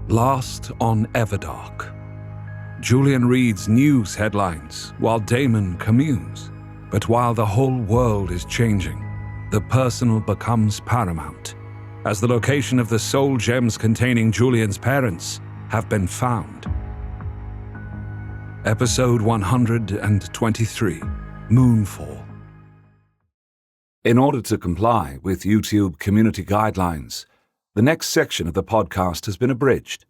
Lost on Everdark. Julian reads news headlines while Daemon communes. But while the whole world is changing, the personal becomes paramount, as the location of the soul gems containing Julian's parents have been found. Episode 123, Moonfall. In order to comply with YouTube community guidelines, the next section of the podcast has been abridged.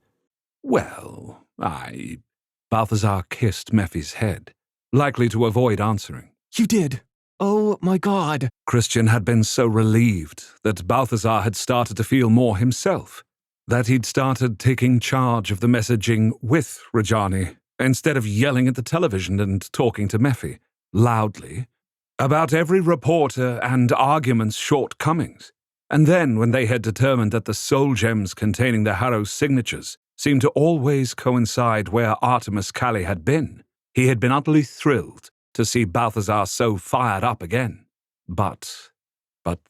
Balthazar kissed Mephi's head, likely to avoid answering. You did. Oh my God. Christian had been so relieved that Balthazar had started to feel more himself, that he'd started taking charge of the messaging with Rajani, instead of yelling at the television and talking to Mephi, loudly, about every reporter and argument's shortcomings. And then, when they had determined that the soul gems containing the Harrow's signatures seemed to always coincide where Artemis-Kaly had been, he had been utterly thrilled to see Balthazar so fired up again. But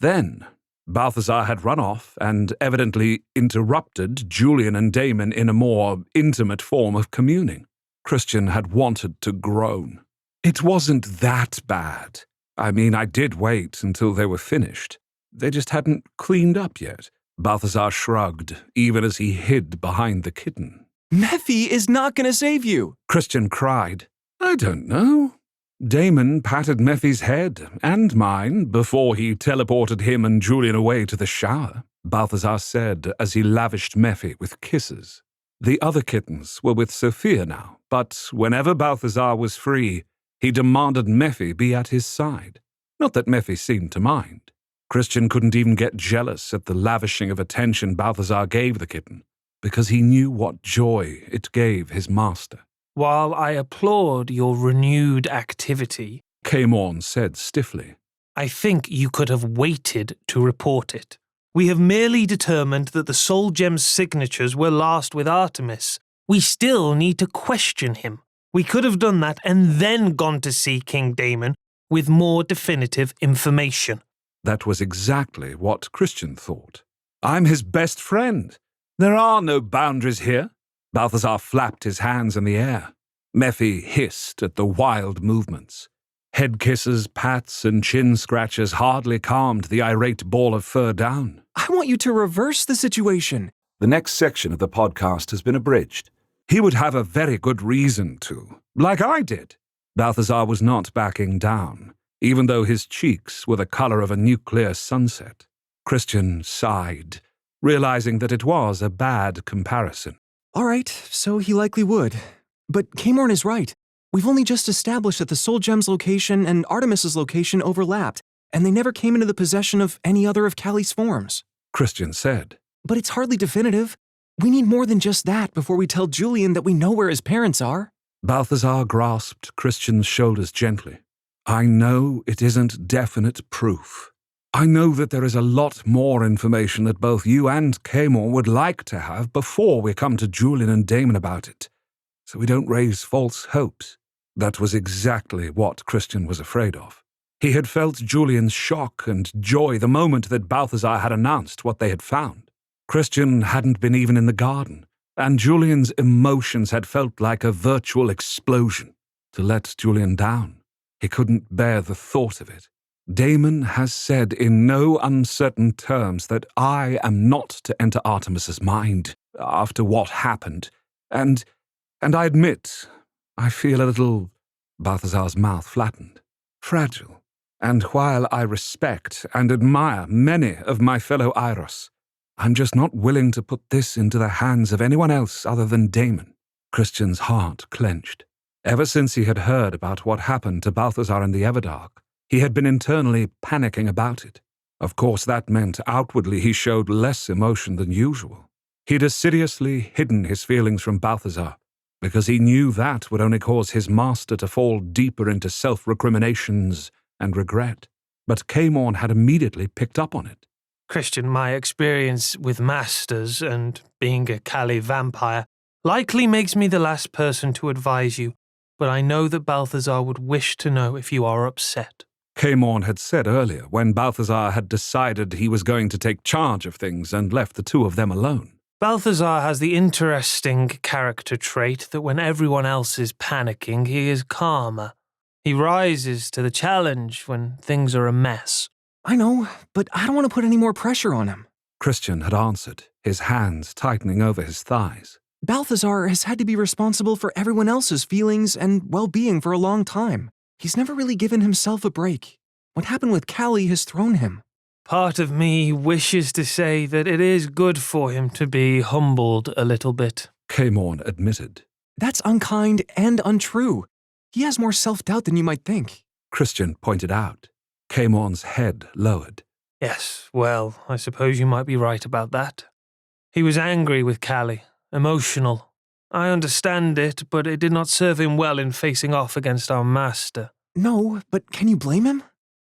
then, Balthazar had run off and evidently interrupted Julian and Daemon in a more intimate form of communing. Christian had wanted to groan. It wasn't that bad. I did wait until they were finished. They just hadn't cleaned up yet. Balthazar shrugged, even as he hid behind the kitten. Mephi is not going to save you. Christian cried. I don't know. Daemon patted Mephi's head, and mine, before he teleported him and Julian away to the shower, Balthazar said as he lavished Mephi with kisses. The other kittens were with Sophia now, but whenever Balthazar was free, he demanded Mephi be at his side. Not that Mephi seemed to mind. Christian couldn't even get jealous at the lavishing of attention Balthazar gave the kitten, because he knew what joy it gave his master. While I applaud your renewed activity, Daemon said stiffly, I think you could have waited to report it. We have merely determined that the soul gem's signatures were last with Artemis. We still need to question him. We could have done that and then gone to see King Daemon with more definitive information. That was exactly what Christian thought. I'm his best friend. There are no boundaries here. Balthazar flapped his hands in the air. Mephi hissed at the wild movements. Head kisses, pats, and chin scratches hardly calmed the irate ball of fur down. I want you to reverse the situation. The next section of the podcast has been abridged. He would have a very good reason to, like I did. Balthazar was not backing down, even though his cheeks were the color of a nuclear sunset. Christian sighed, realizing that it was a bad comparison. All right, so he likely would. But Daemon is right. We've only just established that the soul gem's location and Artemis's location overlapped, and they never came into the possession of any other of Kaly's forms. Christian said. But it's hardly definitive. We need more than just that before we tell Julian that we know where his parents are. Balthazar grasped Christian's shoulders gently. I know it isn't definite proof. I know that there is a lot more information that both you and Daemon would like to have before we come to Julian and Daemon about it, so we don't raise false hopes. That was exactly what Christian was afraid of. He had felt Julian's shock and joy the moment that Balthazar had announced what they had found. Christian hadn't been even in the garden, and Julian's emotions had felt like a virtual explosion. To let Julian down, he couldn't bear the thought of it. Daemon has said in no uncertain terms that I am not to enter Artemis's mind after what happened, and I admit I feel a little, Balthazar's mouth flattened, fragile. And while I respect and admire many of my fellow Iros, I'm just not willing to put this into the hands of anyone else other than Daemon. Christian's heart clenched. Ever since he had heard about what happened to Balthazar in the Everdark, he had been internally panicking about it. Of course, that meant outwardly he showed less emotion than usual. He'd assiduously hidden his feelings from Balthazar, because he knew that would only cause his master to fall deeper into self-recriminations and regret. But Daemon had immediately picked up on it. Christian, my experience with masters and being a Kaly vampire likely makes me the last person to advise you, but I know that Balthazar would wish to know if you are upset. Daemon had said earlier, when Balthazar had decided he was going to take charge of things and left the two of them alone. Balthazar has the interesting character trait that when everyone else is panicking, he is calmer. He rises to the challenge when things are a mess. I know, but I don't want to put any more pressure on him. Christian had answered, his hands tightening over his thighs. Balthazar has had to be responsible for everyone else's feelings and well-being for a long time. He's never really given himself a break. What happened with Kaly has thrown him. Part of me wishes to say that it is good for him to be humbled a little bit. Caemorn admitted. That's unkind and untrue. He has more self-doubt than you might think. Christian pointed out. Caemorn's head lowered. Yes, well, I suppose you might be right about that. He was angry with Kaly, emotional. I understand it, but it did not serve him well in facing off against our master. No, but can you blame him?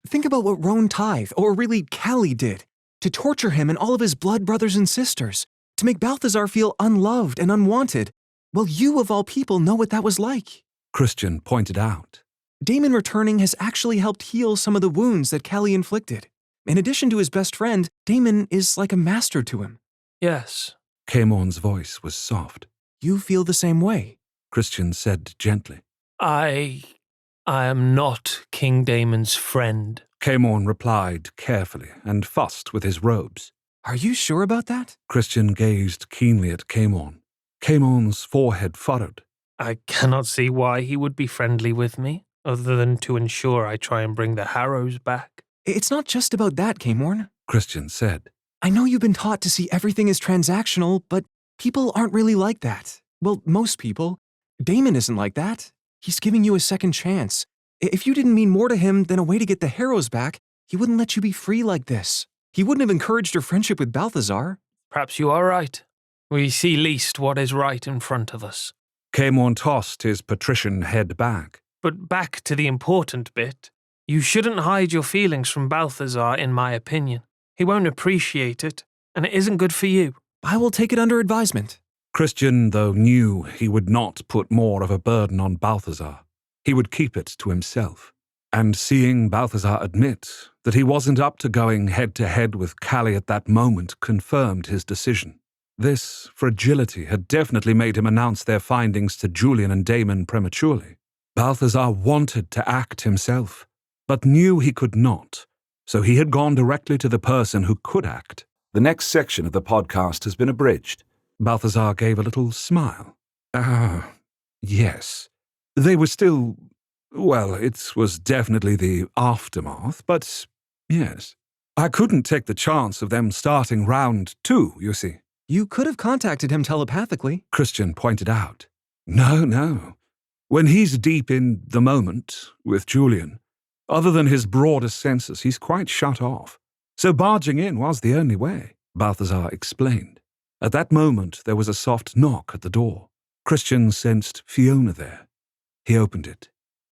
Think about what Roan Tithe, or really Kaly, did. To torture him and all of his blood brothers and sisters. To make Balthazar feel unloved and unwanted. Well, you of all people know what that was like. Christian pointed out. Daemon returning has actually helped heal some of the wounds that Kaly inflicted. In addition to his best friend, Daemon is like a master to him. Yes. Caemorn's voice was soft. You feel the same way. Christian said gently. I am not King Daemon's friend. Caemorn replied carefully and fussed with his robes. Are you sure about that? Christian gazed keenly at Caemorn. Caemorn's forehead furrowed. I cannot see why he would be friendly with me, other than to ensure I try and bring the Harrows back. It's not just about that, Caemorn. Christian said. I know you've been taught to see everything as transactional, but people aren't really like that. Well, most people. Daemon isn't like that. He's giving you a second chance. If you didn't mean more to him than a way to get the Harrows back, he wouldn't let you be free like this. He wouldn't have encouraged your friendship with Balthazar. Perhaps you are right. We see least what is right in front of us. Caemorn tossed his patrician head back. But back to the important bit. You shouldn't hide your feelings from Balthazar, in my opinion. He won't appreciate it, and it isn't good for you. I will take it under advisement. Christian, though, knew he would not put more of a burden on Balthazar. He would keep it to himself. And seeing Balthazar admit that he wasn't up to going head-to-head with Kaly at that moment confirmed his decision. This fragility had definitely made him announce their findings to Julian and Daemon prematurely. Balthazar wanted to act himself, but knew he could not, so he had gone directly to the person who could act. The next section of the podcast has been abridged. Balthazar gave a little smile. Yes. They were still... Well, it was definitely the aftermath, but yes. I couldn't take the chance of them starting round 2, you see. You could have contacted him telepathically. Christian pointed out. No. When he's deep in the moment with Julian, other than his broadest senses, he's quite shut off. So barging in was the only way, Balthazar explained. At that moment, there was a soft knock at the door. Christian sensed Fiona there. He opened it.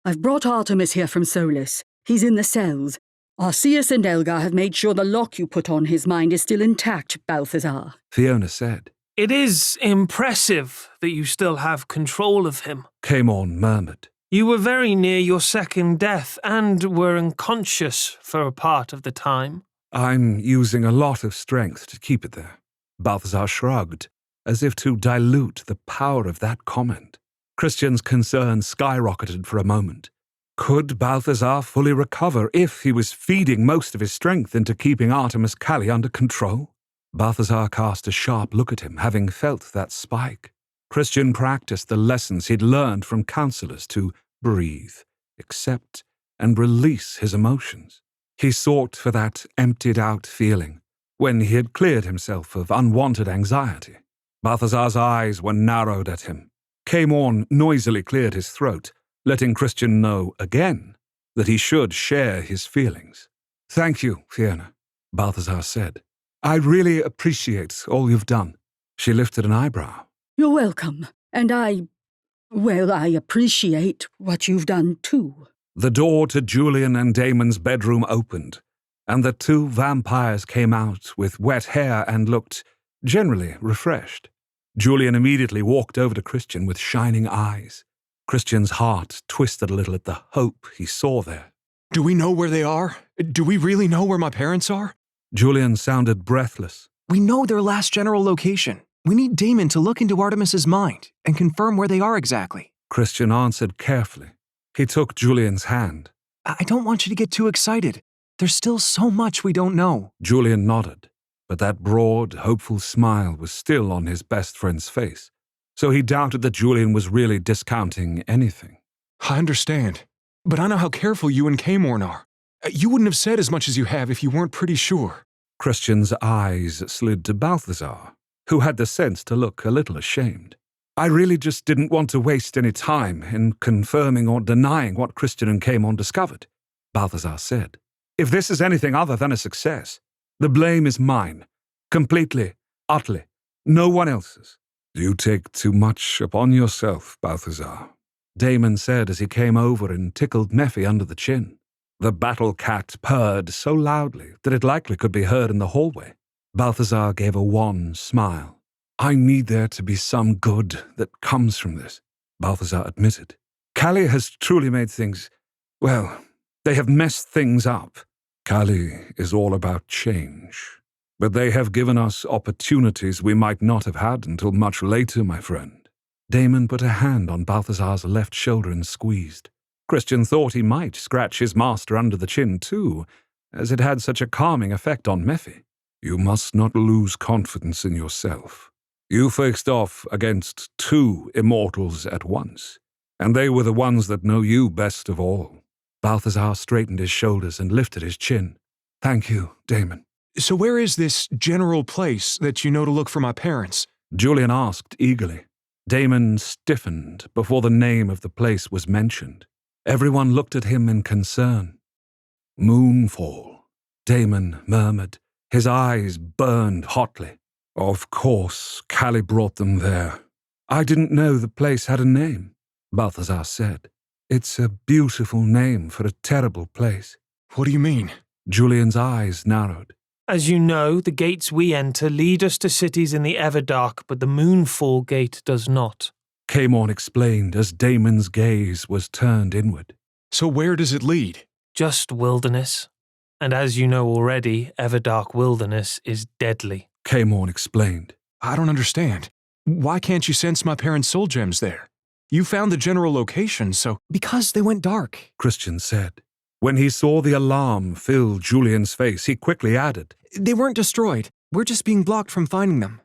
I've brought Artemis here from Solis. He's in the cells. Arceus and Elgar have made sure the lock you put on his mind is still intact, Balthazar. Fiona said. It is impressive that you still have control of him. Caemorn murmured. You were very near your second death and were unconscious for a part of the time. I'm using a lot of strength to keep it there. Balthazar shrugged, as if to dilute the power of that comment. Christian's concern skyrocketed for a moment. Could Balthazar fully recover if he was feeding most of his strength into keeping Artemis-Kaly under control? Balthazar cast a sharp look at him, having felt that spike. Christian practiced the lessons he'd learned from counselors to breathe, accept, and release his emotions. He sought for that emptied-out feeling when he had cleared himself of unwanted anxiety. Balthazar's eyes were narrowed at him. Caemorn noisily cleared his throat, letting Christian know again that he should share his feelings. "Thank you, Fiona," Balthazar said. "I really appreciate all you've done." She lifted an eyebrow. You're welcome. And I appreciate what you've done too. The door to Julian and Daemon's bedroom opened, and the 2 vampires came out with wet hair and looked generally refreshed. Julian immediately walked over to Christian with shining eyes. Christian's heart twisted a little at the hope he saw there. Do we know where they are? Do we really know where my parents are? Julian sounded breathless. We know their last general location. We need Daemon to look into Artemis's mind and confirm where they are exactly. Christian answered carefully. He took Julian's hand. I don't want you to get too excited. There's still so much we don't know. Julian nodded, but that broad, hopeful smile was still on his best friend's face, so he doubted that Julian was really discounting anything. I understand, but I know how careful you and Kamorn are. You wouldn't have said as much as you have if you weren't pretty sure. Christian's eyes slid to Balthazar, who had the sense to look a little ashamed. I really just didn't want to waste any time in confirming or denying what Christian and Kamorn discovered, Balthazar said. If this is anything other than a success, the blame is mine. Completely, utterly. No one else's. You take too much upon yourself, Balthazar, Daemon said as he came over and tickled Mephi under the chin. The battle cat purred so loudly that it likely could be heard in the hallway. Balthazar gave a wan smile. I need there to be some good that comes from this, Balthazar admitted. Kaly has truly made things, well, they have messed things up. Kaly is all about change. But they have given us opportunities we might not have had until much later, my friend. Daemon put a hand on Balthazar's left shoulder and squeezed. Christian thought he might scratch his master under the chin too, as it had such a calming effect on Mephi. You must not lose confidence in yourself. You faced off against two immortals at once, and they were the ones that know you best of all. Balthazar straightened his shoulders and lifted his chin. Thank you, Daemon. So where is this general place that you know to look for my parents? Julian asked eagerly. Daemon stiffened before the name of the place was mentioned. Everyone looked at him in concern. Moonfall, Daemon murmured. His eyes burned hotly. Of course, Kaly brought them there. I didn't know the place had a name, Balthazar said. It's a beautiful name for a terrible place. What do you mean? Julian's eyes narrowed. As you know, the gates we enter lead us to cities in the Everdark, but the Moonfall gate does not. Kamorn explained as Daemon's gaze was turned inward. So where does it lead? Just wilderness. And as you know already, Everdark wilderness is deadly. Kamorn explained. I don't understand. Why can't you sense my parents' soul gems there? You found the general location, so... Because they went dark, Christian said. When he saw the alarm fill Julian's face, he quickly added. They weren't destroyed. We're just being blocked from finding them.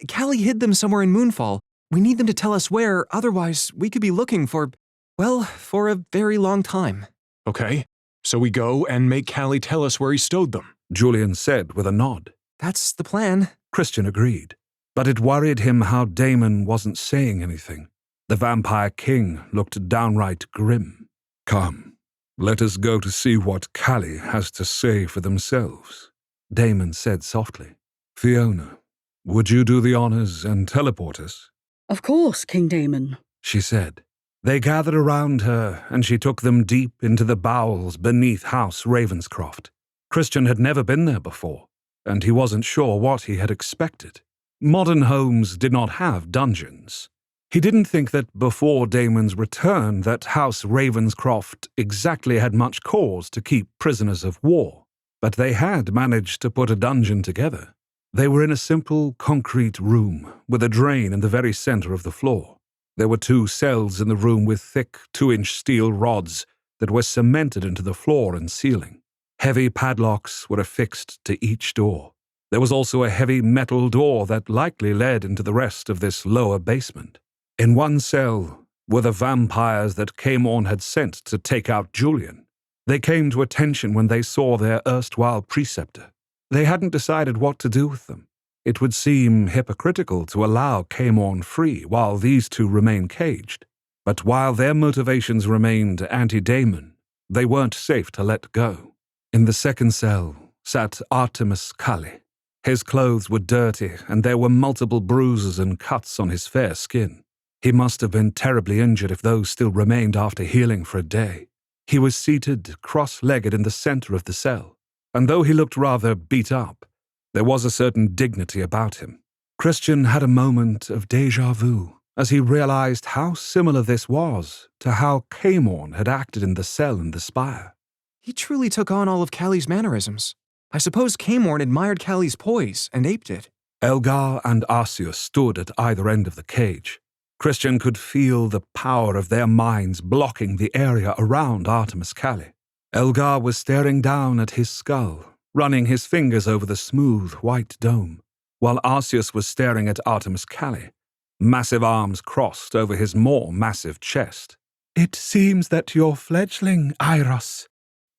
Kaly hid them somewhere in Moonfall. We need them to tell us where, otherwise we could be looking for, well, for a very long time. Okay, so we go and make Kaly tell us where he stowed them. Julian said with a nod. That's the plan. Christian agreed. But it worried him how Daemon wasn't saying anything. The Vampire King looked downright grim. Come, let us go to see what Kaly has to say for themselves, Daemon said softly. Fiona, would you do the honors and teleport us? Of course, King Daemon, she said. They gathered around her, and she took them deep into the bowels beneath House Ravenscroft. Christian had never been there before, and he wasn't sure what he had expected. Modern homes did not have dungeons. He didn't think that before Daemon's return that House Ravenscroft exactly had much cause to keep prisoners of war, but they had managed to put a dungeon together. They were in a simple concrete room with a drain in the very center of the floor. There were 2 cells in the room with thick 2-inch steel rods that were cemented into the floor and ceiling. Heavy padlocks were affixed to each door. There was also a heavy metal door that likely led into the rest of this lower basement. In one cell were the vampires that Kamorn had sent to take out Julian. They came to attention when they saw their erstwhile preceptor. They hadn't decided what to do with them. It would seem hypocritical to allow Kamorn free while these 2 remain caged. But while their motivations remained anti-Daemon, they weren't safe to let go. In the second cell sat Artemis-Kaly. His clothes were dirty, and there were multiple bruises and cuts on his fair skin. He must have been terribly injured if those still remained after healing for a day. He was seated cross-legged in the center of the cell, and though he looked rather beat up, there was a certain dignity about him. Christian had a moment of déjà vu as he realized how similar this was to how Kamorn had acted in the cell in the spire. He truly took on all of Kaly's mannerisms. I suppose Kamorn admired Kaly's poise and aped it. Elgar and Arceus stood at either end of the cage. Christian could feel the power of their minds blocking the area around Artemis-Kaly. Elgar was staring down at his skull, running his fingers over the smooth white dome, while Arceus was staring at Artemis-Kaly, massive arms crossed over his more massive chest. "It seems that your fledgling, Iros,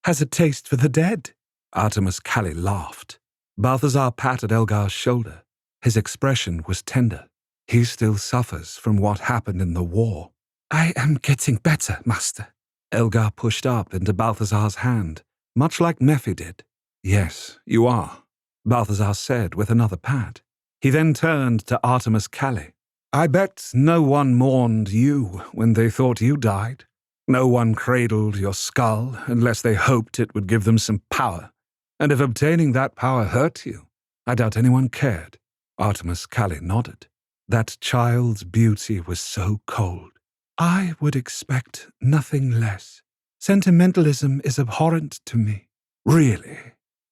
has a taste for the dead." Artemis-Kaly laughed. Balthazar patted Elgar's shoulder. His expression was tender. "He still suffers from what happened in the war." "I am getting better, Master." Elgar pushed up into Balthazar's hand, much like Mephi did. "Yes, you are," Balthazar said with another pat. He then turned to Artemis-Kaly. "I bet no one mourned you when they thought you died. No one cradled your skull unless they hoped it would give them some power. And if obtaining that power hurt you, I doubt anyone cared." Artemis-Kaly nodded. That child's beauty was so cold. "I would expect nothing less. Sentimentalism is abhorrent to me." "Really?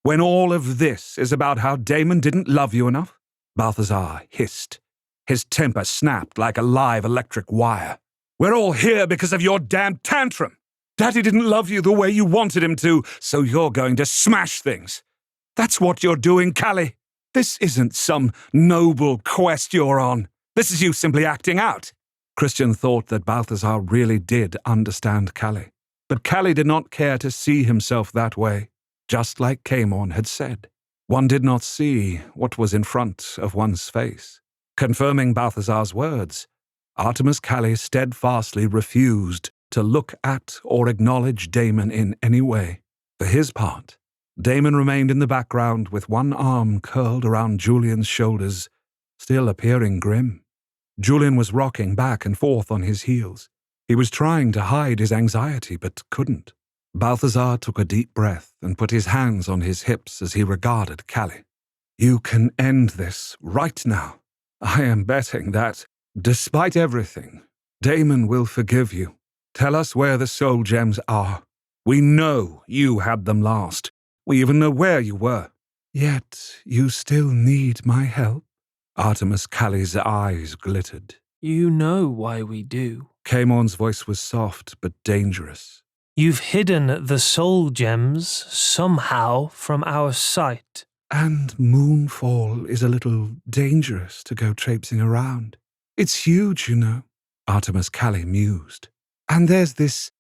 When all of this is about how Daemon didn't love you enough?" Balthazar hissed. His temper snapped like a live electric wire. "We're all here because of your damn tantrum. Daddy didn't love you the way you wanted him to, so you're going to smash things. That's what you're doing, Kaly. This isn't some noble quest you're on. This is you simply acting out." Christian thought that Balthazar really did understand Kaly, but Kaly did not care to see himself that way, just like Caemorn had said. One did not see what was in front of one's face. Confirming Balthazar's words, Artemis-Kaly steadfastly refused to look at or acknowledge Daemon in any way. For his part, Daemon remained in the background with one arm curled around Julian's shoulders, still appearing grim. Julian was rocking back and forth on his heels. He was trying to hide his anxiety, but couldn't. Balthazar took a deep breath and put his hands on his hips as he regarded Kaly. "You can end this right now. I am betting that, despite everything, Daemon will forgive you. Tell us where the soul gems are. We know you had them last. We even know where you were. Yet you still need my help." Artemis-Kaly's eyes glittered. You know why we do. Caemorn's voice was soft but dangerous. You've hidden the soul gems somehow from our sight. And Moonfall is a little dangerous to go traipsing around. It's huge, you know, Artemis-Kaly mused. And there's this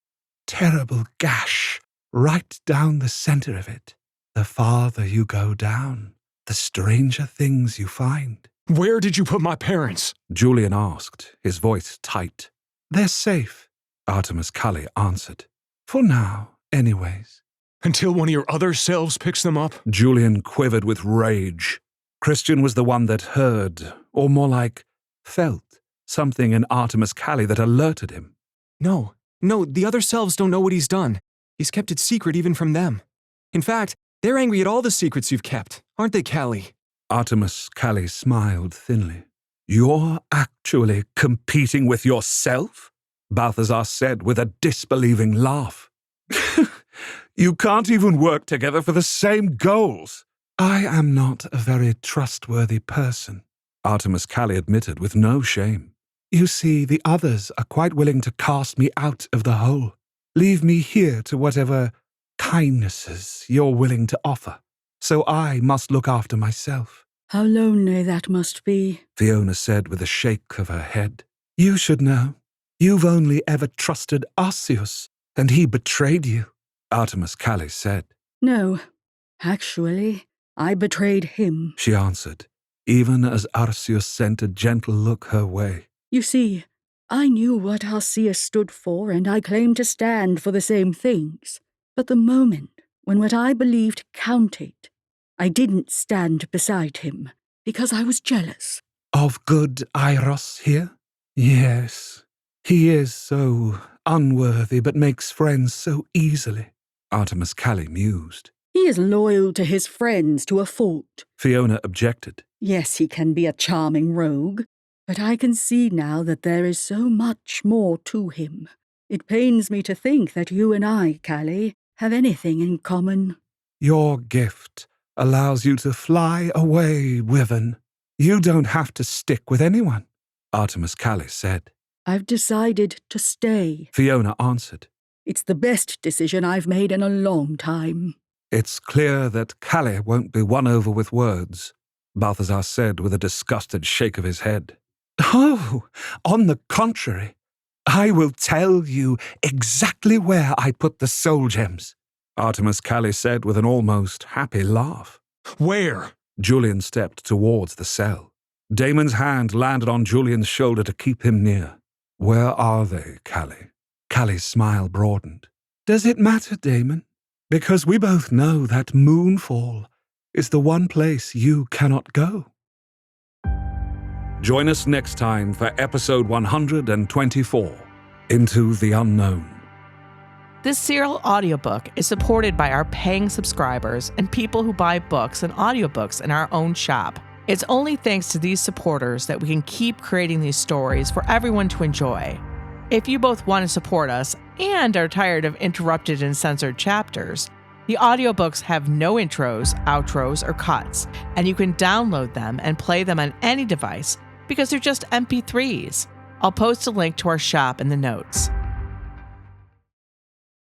terrible gash right down the center of it. The farther you go down, the stranger things you find. "Where did you put my parents?" Julian asked, his voice tight. "They're safe," Artemis-Kaly answered. "For now, anyways." "Until one of your other selves picks them up?" Julian quivered with rage. Christian was the one that heard, or more like, felt, something in Artemis-Kaly that alerted him. No, the other selves don't know what he's done. He's kept it secret even from them. In fact, they're angry at all the secrets you've kept, aren't they, Kaly? Artemis-Kaly smiled thinly. "You're actually competing with yourself?" Balthazar said with a disbelieving laugh. "You can't even work together for the same goals." "I am not a very trustworthy person," Artemis-Kaly admitted with no shame. "You see, the others are quite willing to cast me out of the whole. Leave me here to whatever kindnesses you're willing to offer. So I must look after myself." How lonely that must be, Fiona said with a shake of her head. "You should know. You've only ever trusted Arceus, and he betrayed you," Artemis-Kaly said. No, actually, I betrayed him. She answered, even as Arceus sent a gentle look her way. You see, I knew what Arceus stood for, and I claimed to stand for the same things. But the moment when what I believed counted, I didn't stand beside him, because I was jealous. Of good Iros here? Yes, he is so unworthy but makes friends so easily, Artemis-Kaly mused. He is loyal to his friends to a fault. Fiona objected. Yes, he can be a charming rogue, but I can see now that there is so much more to him. It pains me to think that you and I, Kaly, have anything in common. Your gift allows you to fly away, Wyvern. You don't have to stick with anyone, Artemis-Kaly said. I've decided to stay. Fiona answered. It's the best decision I've made in a long time. It's clear that Kaly won't be won over with words, Balthazar said with a disgusted shake of his head. Oh, on the contrary, I will tell you exactly where I put the soul gems, Artemis-Kaly said with an almost happy laugh. Where? Julian stepped towards the cell. Daemon's hand landed on Julian's shoulder to keep him near. Where are they, Kaly? Kaly's smile broadened. Does it matter, Daemon? Because we both know that Moonfall is the one place you cannot go. Join us next time for episode 124, Into the Unknown. This serial audiobook is supported by our paying subscribers and people who buy books and audiobooks in our own shop. It's only thanks to these supporters that we can keep creating these stories for everyone to enjoy. If you both want to support us and are tired of interrupted and censored chapters, the audiobooks have no intros, outros, or cuts, and you can download them and play them on any device because they're just MP3s. I'll post a link to our shop in the notes.